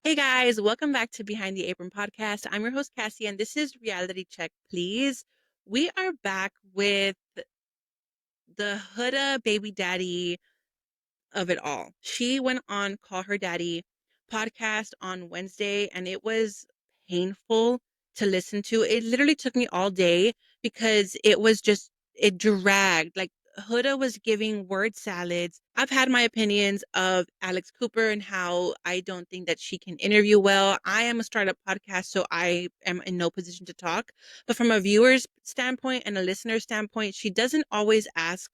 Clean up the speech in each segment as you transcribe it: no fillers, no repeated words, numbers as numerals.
Hey guys, welcome back to Behind the Apron podcast. I'm your host, Cassie, and this is Reality Check, Please. We are back with the Huda baby daddy of it all. She went on Call Her Daddy podcast on Wednesday, and it was painful to listen to. It literally took me all day because it dragged. Like, Huda was giving word salads. I've had my opinions of Alex Cooper and how I don't think that she can interview well. I am a startup podcast, so I am in no position to talk. But from a viewer's standpoint and a listener's standpoint, she doesn't always ask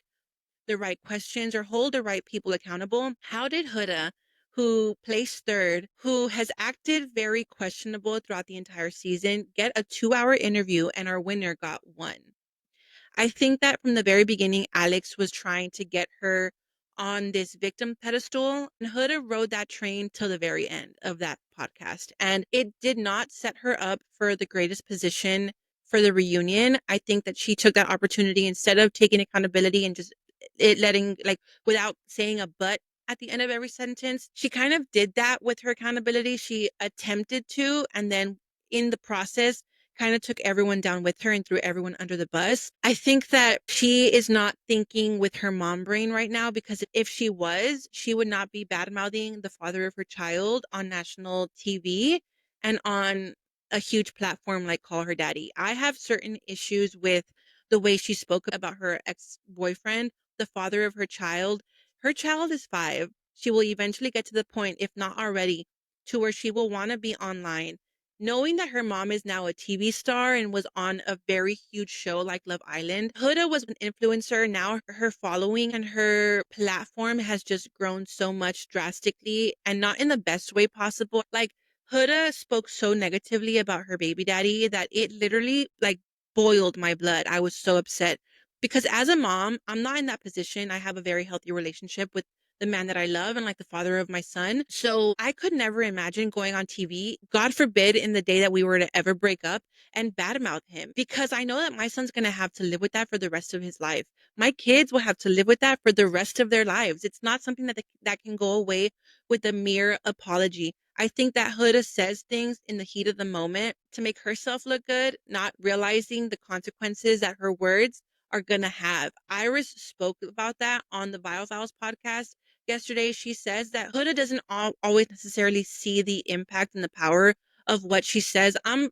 the right questions or hold the right people accountable. How did Huda, who placed third, who has acted very questionable throughout the entire season, get a 2 hour interview and our winner got one? I think that from the very beginning, Alex was trying to get her on this victim pedestal, and Huda rode that train till the very end of that podcast. And it did not set her up for the greatest position for the reunion. I think that she took that opportunity instead of taking accountability and just it letting, like, without saying a but at the end of every sentence. She kind of did that with her accountability. She attempted to, and then in the process, kind of took everyone down with her and threw everyone under the bus. I think that she is not thinking with her mom brain right now, because if she was, she would not be bad mouthing the father of her child on national TV and on a huge platform like Call Her Daddy. I have certain issues with the way she spoke about her ex boyfriend, the father of her child. Her child is 5. She will eventually get to the point, if not already, to where she will want to be online. Knowing that her mom is now a TV star and was on a very huge show like Love Island, Huda was an influencer. Now her following and her platform has just grown so much drastically, and not in the best way possible. Like, Huda spoke so negatively about her baby daddy that it literally, like, boiled my blood. I was so upset because as a mom, I'm not in that position. I have a very healthy relationship with the man that I love and like the father of my son. So I could never imagine going on TV, God forbid, in the day that we were to ever break up, and badmouth him, because I know that my son's going to have to live with that for the rest of his life. My kids will have to live with that for the rest of their lives. It's not something that can go away with a mere apology. I think that Huda says things in the heat of the moment to make herself look good, not realizing the consequences that her words are going to have. Iris spoke about that on the Bio Files podcast yesterday. She says that Huda doesn't always necessarily see the impact and the power of what she says. I'm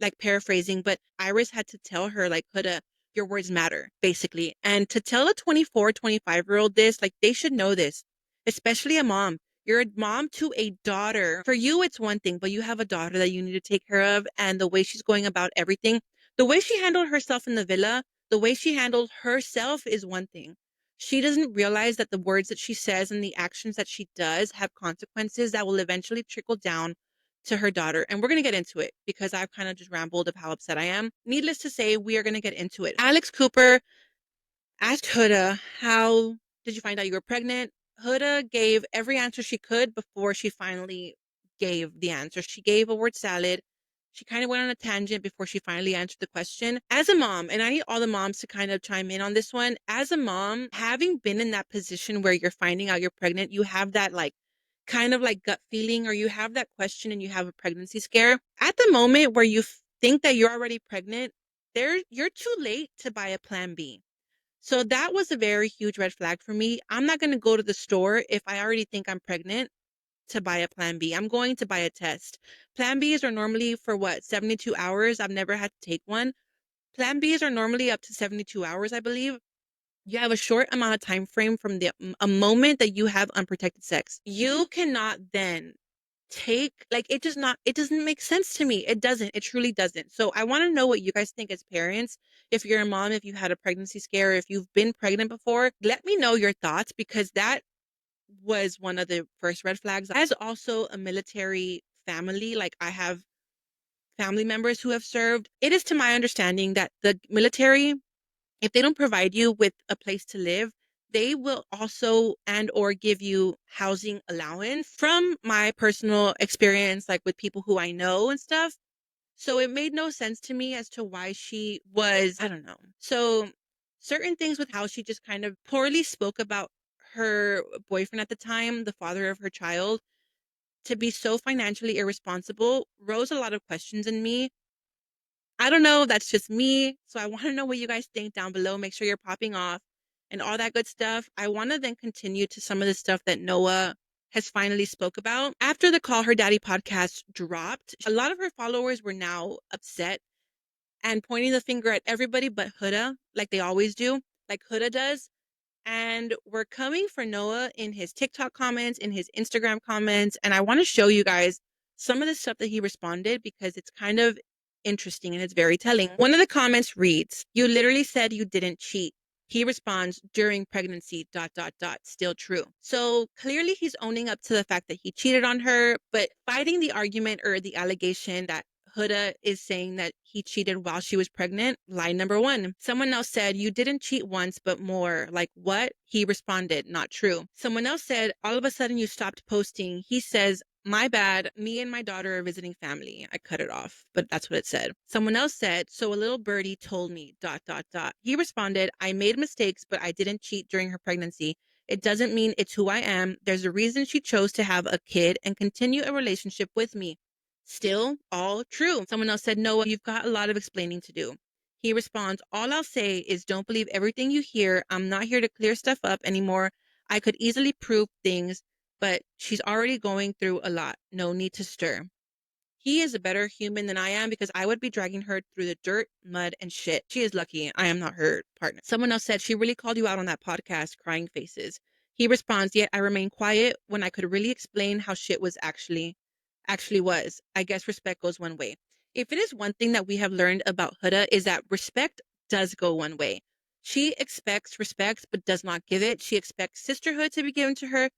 like paraphrasing, but Iris had to tell her, like, Huda, your words matter, basically. And to tell a 24, 25-year-old this, like, they should know this, especially a mom. You're a mom to a daughter. For you, it's one thing, but you have a daughter that you need to take care of. And the way she's going about everything, the way she handled herself in the villa, the way she handled herself is one thing. She doesn't realize that the words that she says and the actions that she does have consequences that will eventually trickle down to her daughter. And we're going to get into it because I've kind of just rambled of how upset I am. Needless to say, we are going to get into it. Alex Cooper asked Huda, how did you find out you were pregnant? Huda gave every answer she could before she finally gave the answer. She gave a word salad. She kind of went on a tangent before she finally answered the question. As a mom, and I need all the moms to kind of chime in on this one. As a mom, having been in that position where you're finding out you're pregnant, you have that, like, kind of like gut feeling, or you have that question and you have a pregnancy scare. At the moment where you think that you're already pregnant, you're too late to buy a plan B. So that was a very huge red flag for me. I'm not going to go to the store if I already think I'm pregnant to buy a plan B. I'm going to buy a test. Plan Bs are normally for what, 72 hours? I've never had to take one. Plan Bs are normally up to 72 hours, I believe. You have a short amount of time frame from a moment that you have unprotected sex. You cannot then take, like, it doesn't make sense to me. It truly doesn't. So I want to know what you guys think as parents. If you're a mom, if you had a pregnancy scare, if you've been pregnant before, let me know your thoughts, because that was one of the first red flags. As also a military family, like, I have family members who have served. It is to my understanding that the military, if they don't provide you with a place to live, they will also and or give you housing allowance. From my personal experience, like with people who I know and stuff. So it made no sense to me as to why she was, I don't know. So certain things with how she just kind of poorly spoke about her boyfriend at the time, the father of her child, to be so financially irresponsible rose a lot of questions in me. I don't know, that's just me. So I want to know what you guys think down below. Make sure you're popping off and all that good stuff. I want to then continue to some of the stuff that Noah has finally spoke about. After the Call Her Daddy podcast dropped, a lot of her followers were now upset and pointing the finger at everybody but Huda, like they always do, like Huda does. And we're coming for Noah in his TikTok comments, in his Instagram comments. And I want to show you guys some of the stuff that he responded because it's kind of interesting and it's very telling. One of the comments reads, "You literally said you didn't cheat." He responds, "During pregnancy, dot, dot, dot, still true." So clearly he's owning up to the fact that he cheated on her, but fighting the argument or the allegation that Huda is saying that he cheated while she was pregnant. Lie number one. Someone else said, "You didn't cheat once, but more." Like, what? He responded, "Not true." Someone else said, "All of a sudden you stopped posting." He says, "My bad. Me and my daughter are visiting family." I cut it off, but that's what it said. Someone else said, "So a little birdie told me, dot, dot, dot." He responded, "I made mistakes, but I didn't cheat during her pregnancy. It doesn't mean it's who I am. There's a reason she chose to have a kid and continue a relationship with me." Still all true. Someone else said, "Noah, you've got a lot of explaining to do." He responds, "All I'll say is don't believe everything you hear. I'm not here to clear stuff up anymore. I could easily prove things, but she's already going through a lot. No need to stir." He is a better human than I am because I would be dragging her through the dirt, mud, and shit. She is lucky I am not her partner. Someone else said, "She really called you out on that podcast, crying faces." He responds, "Yet I remain quiet when I could really explain how shit was actually was. I guess respect goes one way." If it is one thing that we have learned about Huda is that respect does go one way. She expects respect but does not give it. She expects sisterhood to be given to her.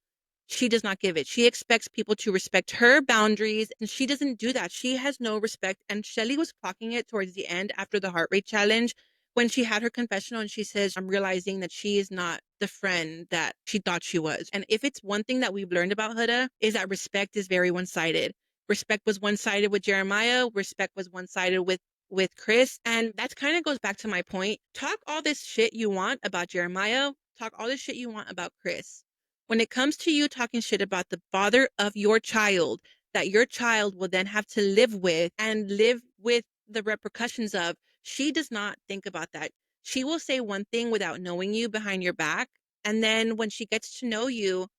She does not give it. She expects people to respect her boundaries, and she doesn't do that. She has no respect. And Shelly was clocking it towards the end after the heart rate challenge when she had her confessional and she says, "I'm realizing that she is not the friend that she thought she was." And if it's one thing that we've learned about Huda is that respect is very one-sided. Respect was one-sided with Jeremiah. Respect was one-sided with Chris. And that kind of goes back to my point. Talk all this shit you want about Jeremiah. Talk all this shit you want about Chris. When it comes to you talking shit about the father of your child, that your child will then have to live with and live with the repercussions of, she does not think about that. She will say one thing without knowing you behind your back. And then when she gets to know you,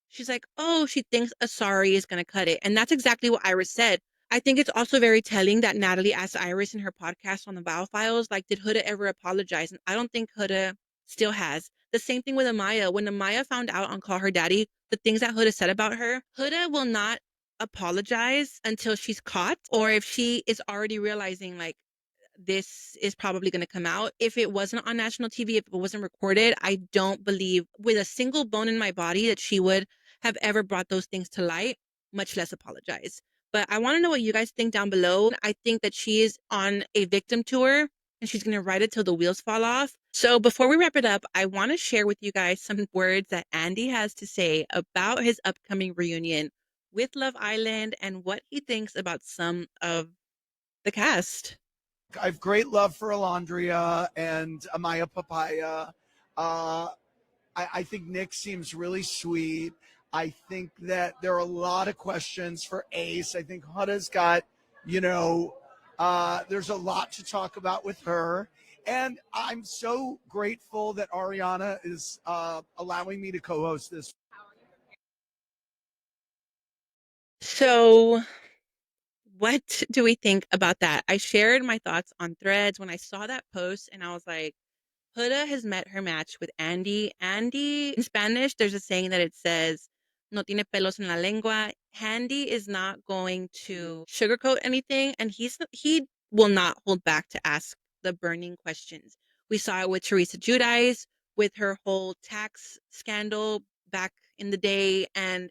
she's like, "Oh, she thinks a sorry is going to cut it." And that's exactly what Iris said. I think it's also very telling that Natalie asked Iris in her podcast on the Bow Files, like, did Huda ever apologize? And I don't think Huda still has. The same thing with Amaya. When Amaya found out on Call Her Daddy, the things that Huda said about her, Huda will not apologize until she's caught or if she is already realizing, like, this is probably going to come out. If it wasn't on national TV, if it wasn't recorded, I don't believe with a single bone in my body that she would have ever brought those things to light, much less apologize. But I want to know what you guys think down below. I think that she is on a victim tour and she's going to ride it till the wheels fall off. So before we wrap it up, I want to share with you guys some words that Andy has to say about his upcoming reunion with Love Island and what he thinks about some of the cast. I have great love for Alondria and Amaya Papaya. I think Nick seems really sweet. I think that there are a lot of questions for Ace. I think Huda's got, there's a lot to talk about with her. And I'm so grateful that Ariana is allowing me to co-host this. So, what do we think about that? I shared my thoughts on Threads when I saw that post, and I was like, Huda has met her match with Andy. Andy, in Spanish, there's a saying that it says, "No tiene pelos en la lengua." Andy is not going to sugarcoat anything, and he will not hold back to ask the burning questions. We saw it with Teresa Giudice, with her whole tax scandal back in the day, and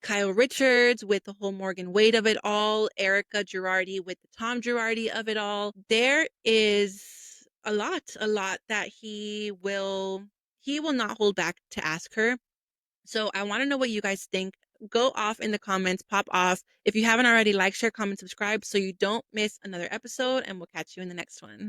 Kyle Richards with the whole Morgan Wade of it all, Erica Girardi with the Tom Girardi of it all. There is a lot that he will not hold back to ask her. So I want to know what you guys think. Go off in the comments, pop off. If you haven't already, like, share, comment, subscribe so you don't miss another episode, and we'll catch you in the next one.